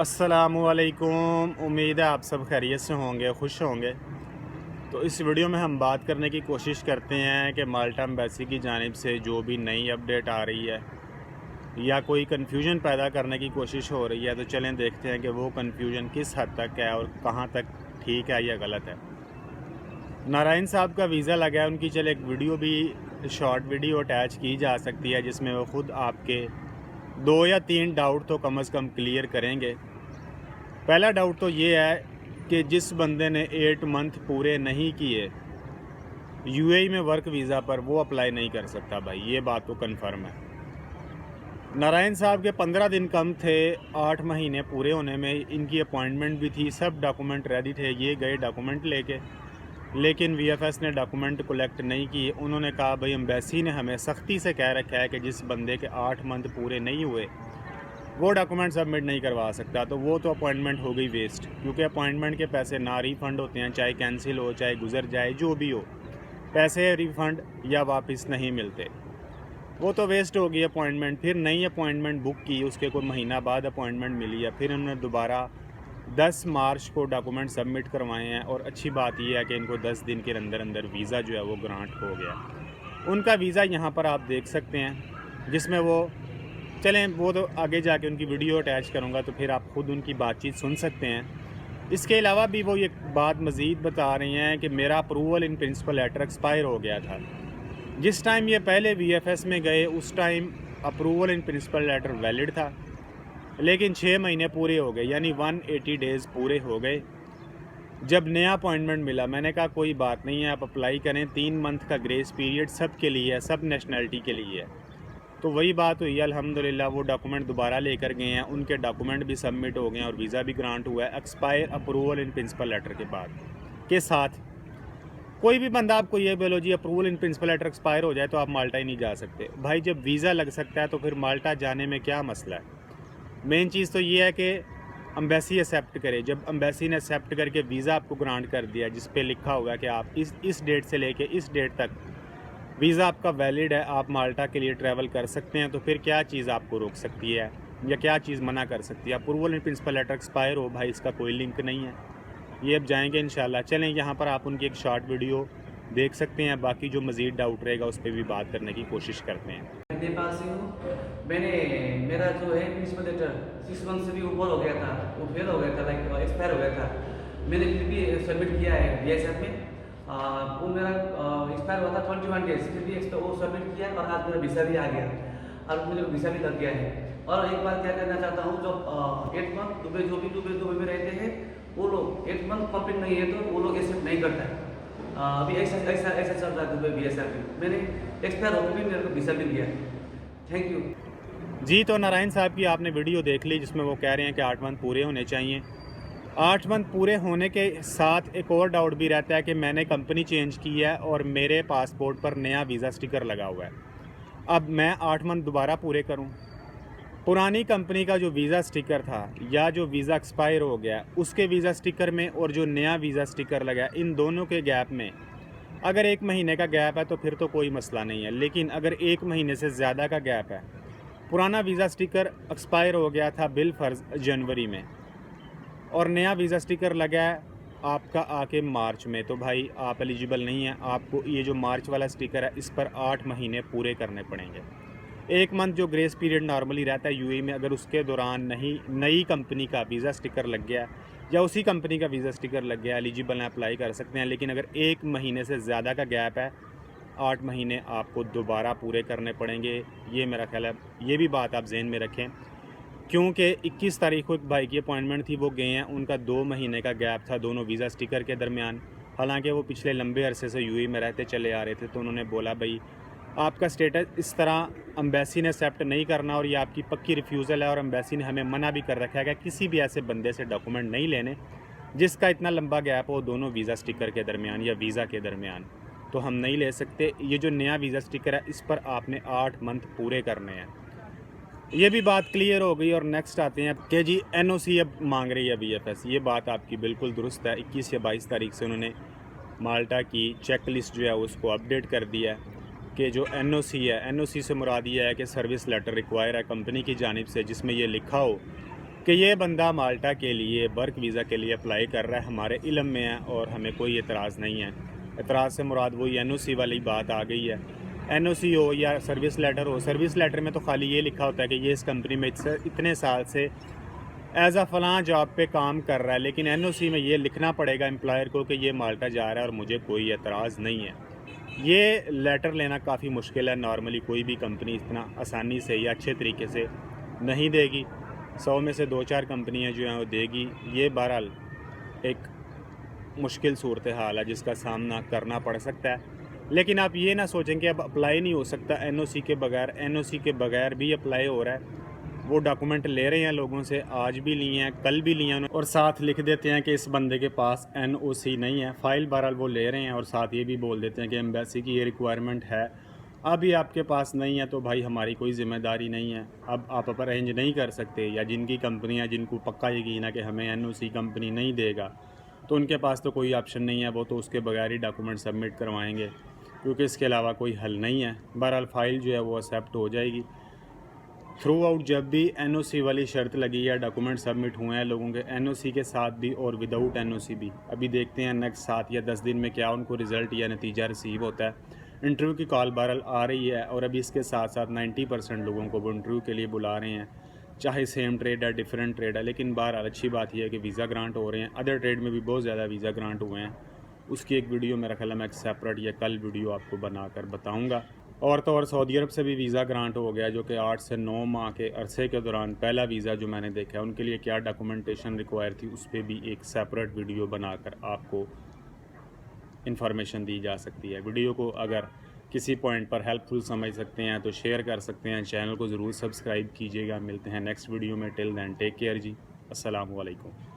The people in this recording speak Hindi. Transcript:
अस्सलामुअलैकुम। उम्मीद है आप सब खैरियत से होंगे, खुश होंगे। तो इस वीडियो में हम बात करने की कोशिश करते हैं कि माल्टा एम्बेसी की जानिब से जो भी नई अपडेट आ रही है या कोई कन्फ्यूजन पैदा करने की कोशिश हो रही है, तो चलें देखते हैं कि वो कन्फ्यूजन किस हद तक है और कहाँ तक ठीक है या गलत है। नारायण साहब का वीज़ा लगा है, उनकी चले एक वीडियो भी, शॉर्ट वीडियो अटैच की जा सकती है जिसमें वो ख़ुद आपके 2 या 3 डाउट तो कम से कम क्लियर करेंगे। पहला डाउट तो ये है कि जिस बंदे ने 8 मंथ पूरे नहीं किए यूएई में वर्क वीज़ा पर, वो अप्लाई नहीं कर सकता भाई, ये बात तो कन्फर्म है। नारायण साहब के 15 दिन कम थे 8 महीने पूरे होने में, इनकी अपॉइंटमेंट भी थी, सब डॉक्यूमेंट रेडी थे, ये गए डॉक्यूमेंट लेके, लेकिन वीएफएस ने डॉक्यूमेंट कलेक्ट नहीं किए। उन्होंने कहा भाई एम्बेसी ने हमें सख्ती से कह रखा है कि जिस बंदे के 8 मंथ पूरे नहीं हुए वो डॉक्यूमेंट सबमिट नहीं करवा सकता। तो वो तो अपॉइंटमेंट हो गई वेस्ट, क्योंकि अपॉइंटमेंट के पैसे ना रिफ़ंड होते हैं, चाहे कैंसिल हो चाहे गुजर जाए, जो भी हो, पैसे रिफ़ंड या वापस नहीं मिलते। वो तो वेस्ट हो गई अपॉइंटमेंट। फिर नई अपॉइंटमेंट बुक की, उसके कोई महीना बाद अपॉइंटमेंट मिली है, फिर उन्होंने दोबारा 10 मार्च को डॉक्यूमेंट सबमिट करवाए हैं। और अच्छी बात यह है कि इनको 10 दिन के अंदर अंदर वीज़ा जो है वो ग्रांट हो गया। उनका वीज़ा यहाँ पर आप देख सकते हैं, जिसमें वो, चलें वो तो आगे जाके उनकी वीडियो अटैच करूँगा तो फिर आप ख़ुद उनकी बातचीत सुन सकते हैं। इसके अलावा भी वो ये बात मज़ीद बता रही हैं कि मेरा approval in principle letter expire हो गया था। जिस टाइम ये पहले वीएफएस में गए उस time approval in principle letter valid था, लेकिन 6 महीने पूरे हो गए, यानी 180 डेज़ पूरे हो गए। जब नया अपॉइंटमेंट मिला, मैंने कहा कोई बात नहीं है, आप अप्लाई करें, 3 मंथ का ग्रेस पीरियड सब के लिए है, सब नेशनैलिटी के लिए है। तो वही बात हुई, अल्हम्दुलिल्लाह वो डॉक्यूमेंट दोबारा लेकर गए हैं, उनके डॉक्यूमेंट भी सबमिट हो गए हैं और वीज़ा भी ग्रांट हुआ है expire approval in principle letter के बाद के साथ। कोई भी बंदा आपको ये बोलो जी approval in principle letter expire हो जाए तो आप माल्टा ही नहीं जा सकते। भाई जब वीज़ा लग सकता है तो फिर माल्टा जाने में क्या मसला है। मेन चीज़ तो ये है कि एम्बेसी एक्सेप्ट करे। जब एम्बेसी ने एक्सेप्ट करके वीज़ा आपको ग्रांट कर दिया जिस पे लिखा हुआ है कि आप इस डेट से लेके इस डेट तक वीज़ा आपका वैलिड है, आप माल्टा के लिए ट्रैवल कर सकते हैं, तो फिर क्या चीज़ आपको रोक सकती है या क्या चीज़ मना कर सकती है। Approval in principle letter expire हो भाई, इसका कोई लिंक नहीं है। ये अब जाएंगे इंशाल्लाह। चलें यहाँ पर आप उनकी एक शॉर्ट वीडियो देख सकते हैं, बाकी जो मज़ीद डाउट रहेगा उस पर भी बात करने की कोशिश करते हैं। नेपाल से हूँ। मेरा जो है प्रिंसिपल लेटर 6 मंथ से भी ऊपर हो गया था, वो फेल हो गया था, लाइक एक्सपायर हो गया था। मैंने फिर भी सबमिट किया है बीएसएफ में। वो मेरा एक्सपायर हुआ था 21 डेज, फिर भी वो सबमिट किया और आज मेरा वीज़ा भी आ गया और मुझे वीज़ा भी लग गया है। और एक बार क्या करना चाहता हूँ, जो 8 मंथ दुबई में रहते हैं वो लोग 8 मंथ कंप्लीट नहीं है तो वो लोग एक्सेप्ट नहीं करता है। अभी ऐसा चल रहा है दुबई बीएसएफ में। मैंने एक्सपायर होकर भी मेरे को वीज़ा मिल गया। थैंक यू जी। तो नारायण साहब की आपने वीडियो देख ली जिसमें वो कह रहे हैं कि 8 मंथ पूरे होने चाहिए। 8 मंथ पूरे होने के साथ एक और डाउट भी रहता है कि मैंने कंपनी चेंज की है और मेरे पासपोर्ट पर नया वीज़ा स्टिकर लगा हुआ है। अब मैं 8 मंथ दोबारा पूरे करूं? पुरानी कंपनी का जो वीज़ा स्टिकर था या जो वीज़ा एक्सपायर हो गया उसके वीज़ा स्टिकर में और जो नया वीज़ा स्टिकर लगा, इन दोनों के गैप में अगर 1 महीने का गैप है तो फिर तो कोई मसला नहीं है, लेकिन अगर 1 महीने से ज़्यादा का गैप है, पुराना वीज़ा स्टिकर एक्सपायर हो गया था बिलफर्ज जनवरी में और नया वीज़ा स्टिकर लगा है आपका आके मार्च में, तो भाई आप एलिजिबल नहीं हैं। आपको ये जो मार्च वाला स्टिकर है इस पर 8 महीने पूरे करने पड़ेंगे। 1 मंथ जो ग्रेस पीरियड नॉर्मली रहता है यूएई में, अगर उसके दौरान नहीं नई कंपनी का वीज़ा स्टिकर लग गया या उसी कंपनी का वीज़ा स्टिकर लग गया, एलिजिबल हैं, अप्लाई कर सकते हैं। लेकिन अगर 1 महीने से ज़्यादा का गैप है, 8 महीने आपको दोबारा पूरे करने पड़ेंगे। ये मेरा ख्याल है, ये भी बात आप जहन में रखें, क्योंकि 21 तारीख को एक भाई की अपॉइंटमेंट थी, वो गए हैं, उनका 2 महीने का गैप था दोनों वीज़ा स्टिकर के दरमियान। हालांकि वो पिछले लंबे अरसे से यूएई में रहते चले आ रहे थे, तो उन्होंने बोला भाई आपका स्टेटस इस तरह एम्बेसी ने एक्सेप्ट नहीं करना और ये आपकी पक्की रिफ्यूज़ल है, और एम्बेसी ने हमें मना भी कर रखा है कि किसी भी ऐसे बंदे से डॉक्यूमेंट नहीं लेने जिसका इतना लंबा गैप हो दोनों वीज़ा स्टिकर के दरमियान या वीज़ा के दरमियान, तो हम नहीं ले सकते। ये जो नया वीज़ा स्टिकर है इस पर आपने 8 मंथ पूरे करने हैं। ये भी बात क्लियर हो गई। और नेक्स्ट आते हैं कि जी एनओसी अब मांग रही है वीएफएस। ये बात आपकी बिल्कुल दुरुस्त है। 21 या 22 तारीख से उन्होंने माल्टा की चेक लिस्ट जो है उसको अपडेट कर दिया है कि जो एनओसी है, एनओसी से मुराद ये है कि सर्विस लेटर रिक्वायर है कंपनी की जानिब से, जिसमें ये लिखा हो कि ये बंदा माल्टा के लिए वर्क वीज़ा के लिए अप्लाई कर रहा है, हमारे इल्म में है और हमें कोई एतराज़ नहीं है। एतराज़ से मुराद वही NOC वाली बात आ गई है। NOC हो या सर्विस लेटर हो, सर्विस लेटर में तो खाली ये लिखा होता है कि ये इस कंपनी में इतने साल से एज़ आ फ़लाँ जॉब पे काम कर रहा है, लेकिन NOC में ये लिखना पड़ेगा एम्प्लॉयर को कि ये माल्टा जा रहा है और मुझे कोई एतराज़ नहीं है। ये लेटर लेना काफ़ी मुश्किल है, नॉर्मली कोई भी कंपनी इतना आसानी से या अच्छे तरीके से नहीं देगी। 100 में से 2-4 कंपनियां जो हैं वो देगी। ये बहरहाल एक मुश्किल सूरत हाल है जिसका सामना करना पड़ सकता है। लेकिन आप ये ना सोचें कि अब अप्लाई नहीं हो सकता NOC के बगैर। NOC के बगैर भी अप्लाई हो रहा है। वो डॉक्यूमेंट ले रहे हैं लोगों से, आज भी लिए हैं, कल भी लिए हैं, और साथ लिख देते हैं कि इस बंदे के पास NOC नहीं है। फ़ाइल बहरहाल वो ले रहे हैं और साथ ये भी बोल देते हैं कि एम्बेसी की ये रिक्वायरमेंट है, अभी आपके पास नहीं है तो भाई हमारी कोई ज़िम्मेदारी नहीं है, अब आप अरेंज नहीं कर सकते। या जिनकी कंपनियां जिनको पक्का यकीन है कि हमें NOC कंपनी नहीं देगा तो उनके पास तो कोई ऑप्शन नहीं है, वो तो उसके बगैर ही डॉक्यूमेंट सबमिट करवाएंगे क्योंकि इसके अलावा कोई हल नहीं है। बहरहाल फ़ाइल जो है वो एक्सेप्ट हो जाएगी। थ्रू आउट जब भी NOC वाली शर्त लगी है, डॉक्यूमेंट सबमिट हुए हैं लोगों के NOC के साथ भी और विदाउट NOC भी। अभी देखते हैं नेक्स्ट 7 या 10 दिन में क्या उनको रिज़ल्ट या नतीजा रिसीव होता है। इंटरव्यू की कॉल बहरहाल आ रही है और अभी इसके साथ साथ 90% लोगों को वो इंटरव्यू के लिए बुला रहे हैं, चाहे सेम ट्रेड है डिफरेंट ट्रेड है। लेकिन बहरहाल अच्छी बात यह है कि वीज़ा ग्रांट हो रहे हैं। अदर ट्रेड में भी बहुत ज़्यादा वीज़ा ग्रांट हुए हैं। उसकी एक वीडियो मेरा ख्याल है मैं एक सेपरेट या कल वीडियो आपको बनाकर बताऊँगा। और तो और सऊदी अरब से भी वीज़ा ग्रांट हो गया, जो कि 8 से 9 माह के अरसे के दौरान पहला वीज़ा जो मैंने देखा है, उनके लिए क्या डॉक्यूमेंटेशन रिक्वायर थी उस पर भी एक सेपरेट वीडियो बनाकर आपको इन्फॉर्मेशन दी जा सकती है। वीडियो को अगर किसी पॉइंट पर हेल्पफुल समझ सकते हैं तो शेयर कर सकते हैं। चैनल को ज़रूर सब्सक्राइब कीजिएगा। मिलते हैं नेक्स्ट वीडियो में। टिल देन टेक केयर जी। अस्सलाम वालेकुम।